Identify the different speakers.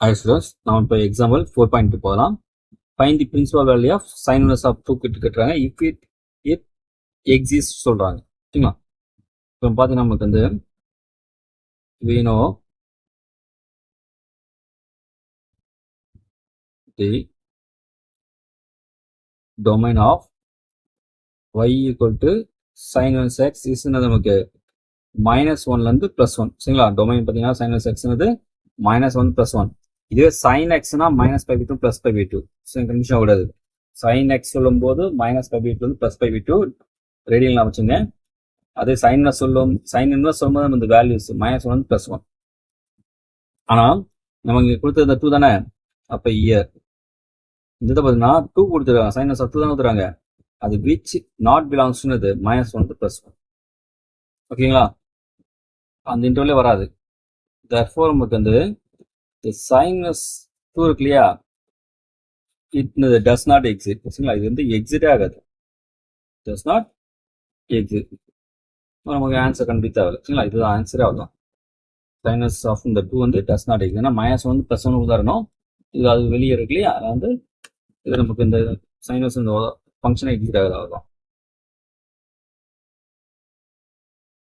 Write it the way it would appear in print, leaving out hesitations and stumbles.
Speaker 1: Hi students, now இப்போ example 4.2 போகலாம். Find the principal value of sin inverse of 2 கேட்டுறாங்க. If it exists சொல்றாங்க. சரிங்களா? இப்போ பார்த்தீங்கன்னா நமக்கு வந்து we know the domain of y equal to sin inverse x is நமக்கு -1 ல இருந்து +1. சரிங்களா? டொமைன் பார்த்தீங்கன்னா sin inverse x னது -1 +1. இதுவே sin x னா -π/2 +π/2. கண்டிஷன் கூடாது. sin x சொல்லும்போது -π/2 வந்து +π/2 ரேடியன்ல வச்சுங்க. அதே sin இன்வெர்ஸ் சொல்லும்போது நம்ம இந்த வேல்யூஸ் -1 +1. ஆனா நம்ம இங்க கொடுத்தது 2 தானே. அப்ப இயர் இந்த பார்த்தீங்கன்னா 2 கொடுத்துருக்காங்க. sin இன்வெர்ஸ் 2 தான் கொடுத்துறாங்க. அது which not belongs to -1 +1. ஓகேங்களா? அந்த இன்டர்வலே வராது. therefore நமக்கு வந்து the sin inverse 2 இருக்கு இல்லையா, it does not exist. சரிங்களா? இது வந்து எக்ஸிட்டே ஆகாது. does not exist. நமக்கு ஆன்சர் கண்டுபிடிக்க தேவையில்லை. சரிங்களா? இதுதான் ஆன்சரே ஆகும். sin inverse ஆஃப் இந்த 2 வந்து does not exist. ஏன்னா -1 +1 உதாரணம் இது அது வெளியே இருக்கு இல்லையா, அதில் வந்து இது நமக்கு இந்த sin inverse இந்த ஃபங்க்ஷனை எக்ஸிட் ஆகுது.